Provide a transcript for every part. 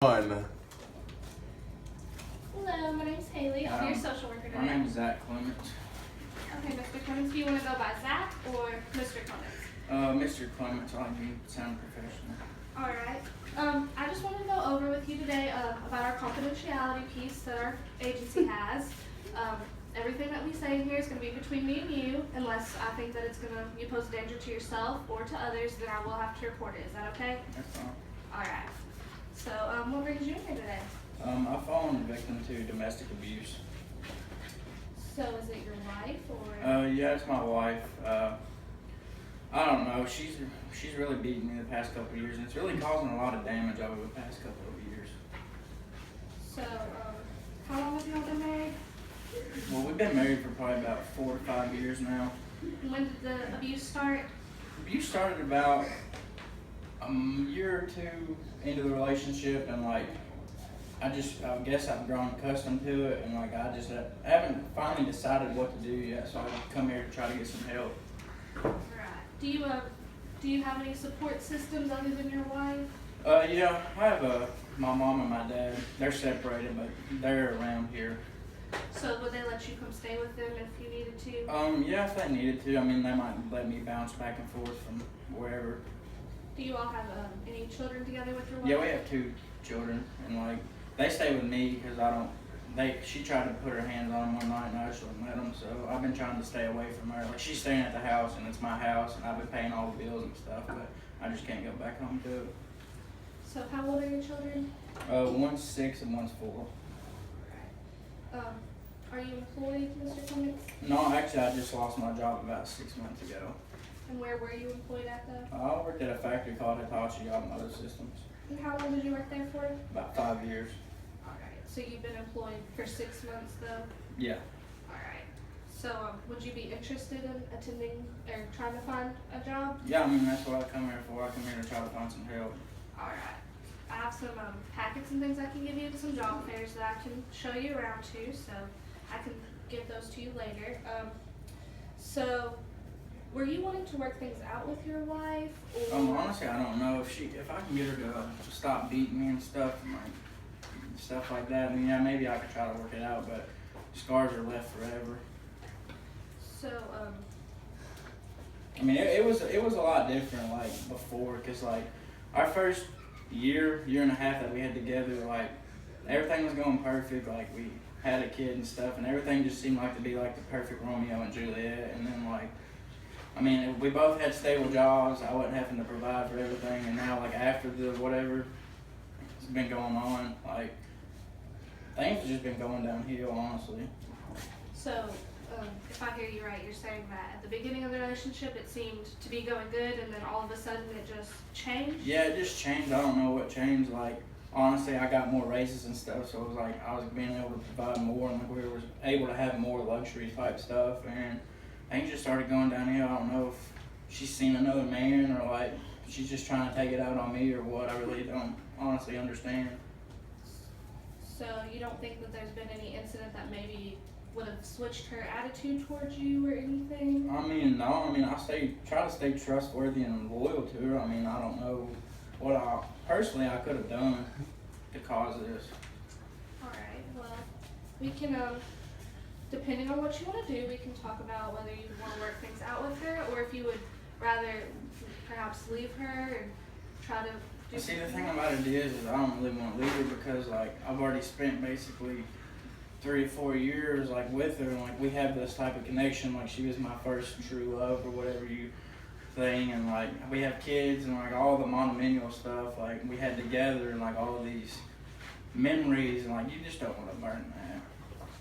One. Hello, my name's Haley. I'll be your social worker today. My name is Zach Clements. Okay, Mr. Clements, do you want to go by Zach or Mr. Clements? Mr. Clements, I like you sound professional. Alright. I just wanted to go over with you today about our confidentiality piece that our agency has. Everything that we say in here is going to be between me and you, unless I think that it's going to you pose a danger to yourself or to others, then I will have to report it. Is that okay? That's fine. Alright. So, what brings you in here today? I've fallen victim to domestic abuse. So, is it your wife or? Yeah, it's my wife. I don't know. She's really beaten me the past couple of years, and it's really causing a lot of damage over the past couple of years. So, how long have you all been married? Well, we've been married for probably about 4 or 5 years now. When did the abuse start? Abuse started about a year or two into the relationship, and I guess I've grown accustomed to it, and I haven't finally decided what to do yet, so I've come here to try to get some help. Right. Do you have any support systems other than your wife? Yeah, I have my mom and my dad. They're separated, but they're around here. So would they let you come stay with them if you needed to? Yeah, if they needed to. I mean, they might let me bounce back and forth from wherever. Do you all have any children together with your wife? Yeah, we have 2 children, and they stay with me because she tried to put her hands on them one night, and I just wouldn't let them. So I've been trying to stay away from her. She's staying at the house, and it's my house, and I've been paying all the bills and stuff, but I just can't go back home to it. So how old are your children? One's 6 and one's 4. Are you employed, Mr. Clements? No, actually, I just lost my job about 6 months ago. And where were you employed at though? I worked at a factory called Hitachi Automotive Systems. And how long did you work there for? About 5 years. Alright, so you've been employed for 6 months though? Yeah. Alright. So would you be interested in attending or trying to find a job? Yeah, I mean, that's what I come here for. I come here to try to find some help. Alright. I have some packets and things I can give you to some job fairs that I can show you around to, so I can give those to you later. So, were you wanting to work things out with your wife? Or? Honestly, I don't know if I can get her to stop beating me and stuff like that. I mean, yeah, maybe I could try to work it out, but scars are left forever. So, I mean, it was a lot different before, cause our first year and a half that we had together, everything was going perfect. We had a kid and stuff, and everything just seemed to be the perfect Romeo and Juliet. And then I mean, we both had stable jobs. I wasn't having to provide for everything, and now after the whatever has been going on, things have just been going downhill, honestly. So, if I hear you right, you're saying that at the beginning of the relationship it seemed to be going good, and then all of a sudden it just changed? Yeah, it just changed. I don't know what changed. Honestly, I got more raises and stuff, so it was I was being able to provide more, and we were able to have more luxury type stuff, and things just started going downhill. I don't know if she's seen another man or she's just trying to take it out on me or what. I really don't honestly understand. So you don't think that there's been any incident that maybe would have switched her attitude towards you or anything? I mean, no. I mean, try to stay trustworthy and loyal to her. I mean, I don't know what I could have done to cause this. Alright, well, we can, depending on what you want to do, we can talk about whether you want to work things out with her, or if you would rather perhaps leave her and try to do See, the thing about it is I don't really want to leave her because, I've already spent basically 3 or 4 years, with her, and, we have this type of connection, she was my first true love or whatever you thing, and, we have kids and, all the monumental stuff, we had together, and, all of these memories, and, you just don't want to burn that.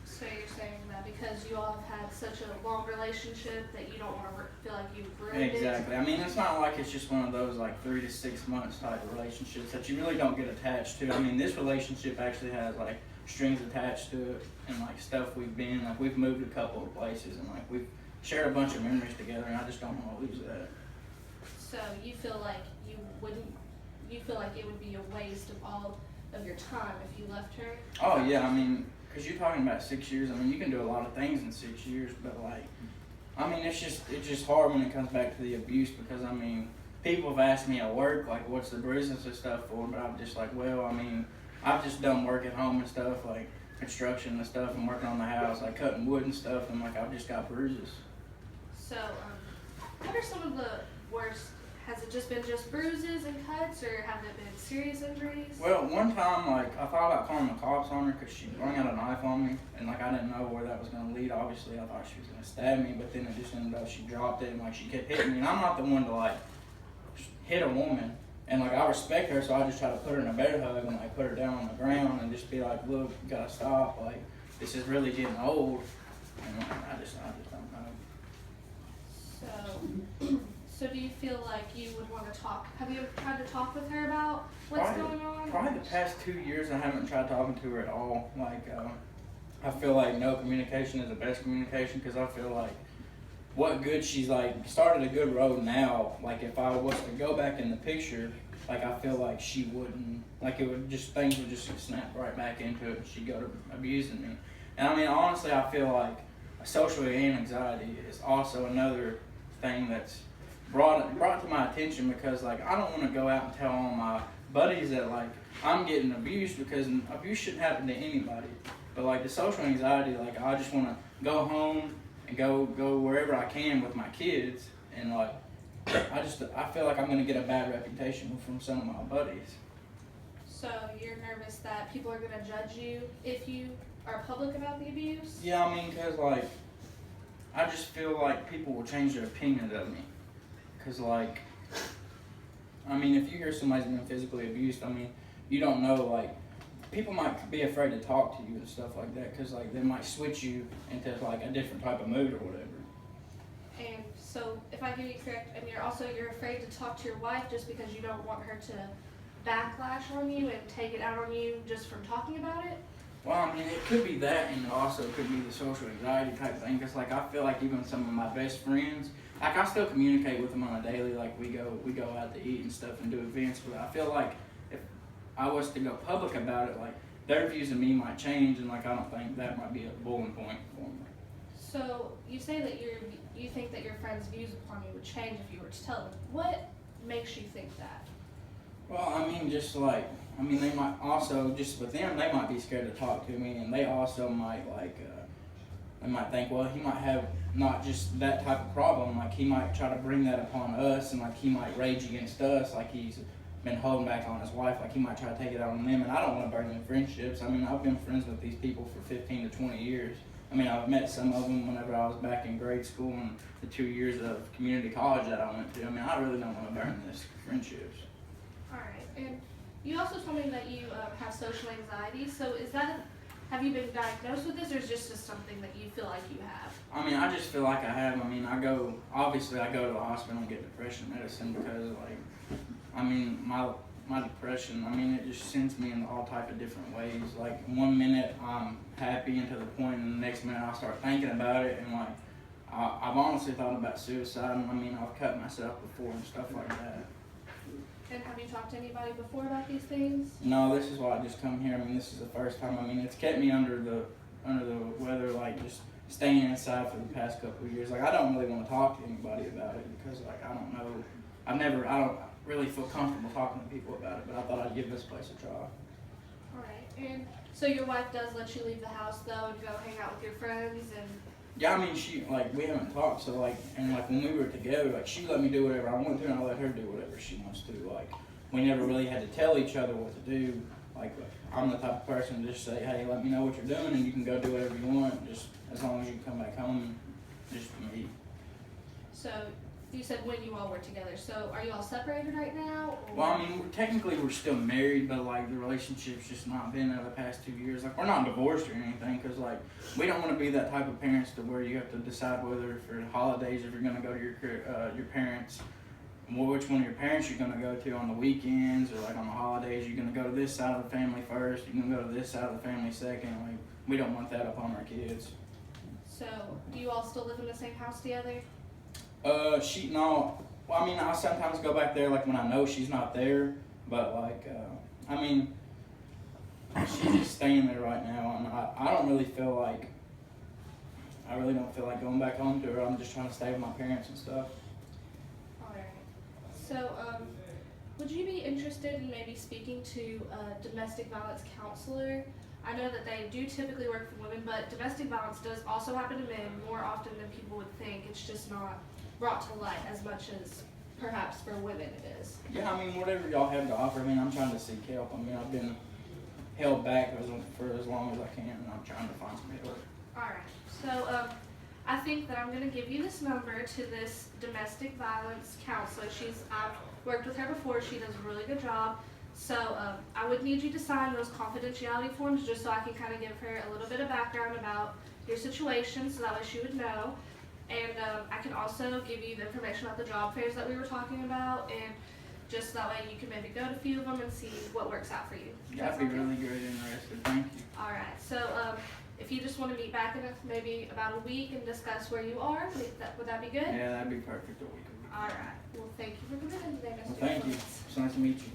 So you're saying that because you all have had such a long relationship that you don't want to feel like you've ruined it? Exactly. I mean, it's not like it's just one of those 3 to 6 months type of relationships that you really don't get attached to. I mean, this relationship actually has strings attached to it, and stuff we've been, we've moved a couple of places, and we've shared a bunch of memories together, and I just don't want to lose that. So you feel like you feel like it would be a waste of all of your time if you left her? Oh yeah, I mean, because you're talking about 6 years. I mean, you can do a lot of things in 6 years, but I mean, it's just hard when it comes back to the abuse, because I mean, people have asked me at work, what's the bruises and stuff for, but I'm just well, I mean, I've just done work at home and stuff, like construction and stuff, and working on the house, like cutting wood and stuff, and like I've just got bruises. So, what are some of the worst? Has it just been bruises and cuts, or have it been serious injuries? Well, one time, like, I thought about calling the cops on her because she brought out a knife on me, and like I didn't know where that was gonna lead. Obviously, I thought she was gonna stab me, but then it just ended up she dropped it, and like she kept hitting me. And I'm not the one to like hit a woman, and like I respect her, so I just try to put her in a bear hug and like put her down on the ground and just be like, look, you gotta stop. Like, this is really getting old, and like, I just don't know. So do you feel like you would want to talk? Have you ever tried to talk with her about what's going on? Probably the past 2 years, I haven't tried talking to her at all. Like, I feel like no communication is the best communication because I feel like what good she's like started a good road now. Like, if I was to go back in the picture, like I feel like she wouldn't, like it would just, things would just snap right back into it. She'd go to abusing me. And I mean, honestly, I feel like social anxiety is also another thing that's brought to my attention because like I don't want to go out and tell all my buddies that like I'm getting abused because abuse shouldn't happen to anybody. But like the social anxiety, like I just want to go home and go wherever I can with my kids, and like I feel like I'm gonna get a bad reputation from some of my buddies. So you're nervous that people are gonna judge you if you are public about the abuse? Yeah, I mean, cause like I just feel like people will change their opinions of me. Cause like, I mean, if you hear somebody's been physically abused, I mean, you don't know, like, people might be afraid to talk to you and stuff like that. Cause like they might switch you into like a different type of mood or whatever. And so, if I hear you correct, and you're afraid to talk to your wife just because you don't want her to backlash on you and take it out on you just from talking about it? Well, I mean, it could be that, and it also could be the social anxiety type thing. Cause like I feel like even some of my best friends, like I still communicate with them on a daily. Like we go out to eat and stuff and do events. But I feel like if I was to go public about it, like their views of me might change, and like I don't think that might be a boiling point for me. So you say that you think that your friends' views upon you would change if you were to tell them. What makes you think that? Well, I mean, just like, I mean, they might also, just with them, they might be scared to talk to me, and they also might, like, they might think, well, he might have not just that type of problem, like, he might try to bring that upon us, and, like, he might rage against us, like he's been holding back on his wife, like, he might try to take it out on them, and I don't want to burn them friendships. I mean, I've been friends with these people for 15 to 20 years. I mean, I've met some of them whenever I was back in grade school and the 2 years of community college that I went to. I mean, I really don't want to burn this friendships. All right, and you also told me that you have social anxiety. So have you been diagnosed with this, or is this just something that you feel like you have? I mean, I just feel like I have. I mean, I go to the hospital and get depression medicine because, like, I mean, my depression, I mean, it just sends me in all type of different ways. Like, one minute I'm happy and to the point, and the next minute I start thinking about it, and like, I've honestly thought about suicide, and I mean, I've cut myself before and stuff like that. And have you talked to anybody before about these things? No, this is why I just come here. I mean, this is the first time. I mean, it's kept me under the weather, like just staying inside for the past couple of years. Like, I don't really want to talk to anybody about it because, like, I don't know. I don't really feel comfortable talking to people about it, but I thought I'd give this place a try. All right. And so your wife does let you leave the house, though, and go hang out with your friends and... Yeah, I mean, we haven't talked, so, like, and, like, when we were together, like, she let me do whatever I want to, and I let her do whatever she wants to. Like, we never really had to tell each other what to do. Like, I'm the type of person to just say, hey, let me know what you're doing, and you can go do whatever you want, just as long as you come back home and just meet. So, you said when you all were together, so are you all separated right now? Or? Well, I mean, technically we're still married, but like the relationship's just not been over the past 2 years. Like, we're not divorced or anything, because like we don't want to be that type of parents to where you have to decide whether for holidays if you're going to go to your parents, which one of your parents you're going to go to on the weekends, or like on the holidays you're going to go to this side of the family first, you're going to go to this side of the family second. Like, we don't want that upon our kids. So, do you all still live in the same house together? No. Well, I mean, I sometimes go back there, like, when I know she's not there, but, like, I mean, she's just staying there right now, and I don't really feel like, I really don't feel like going back home to her. I'm just trying to stay with my parents and stuff. Alright. So, Would you be interested in maybe speaking to a domestic violence counselor? I know that they do typically work for women, but domestic violence does also happen to men more often than people would think. It's just not brought to light as much as perhaps for women it is. Yeah, I mean, whatever y'all have to offer. I mean, I'm trying to seek help. I mean, I've been held back for as long as I can, and I'm trying to find some help. Alright, so I think that I'm going to give you this number to this domestic violence counselor. I've worked with her before. She does a really good job. So I would need you to sign those confidentiality forms just so I can kind of give her a little bit of background about your situation so that way she would know. And I can also give you the information about the job fairs that we were talking about, and just that way you can maybe go to a few of them and see what works out for you. Yeah, I'd be really great interested. Thank you. Alright, so if you just want to meet back in maybe about a week and discuss where you are, would that be good? Yeah, that'd be perfect. A week. Alright, well thank you for coming in today, Mr. Well, thank you. Nicholas. It's nice to meet you.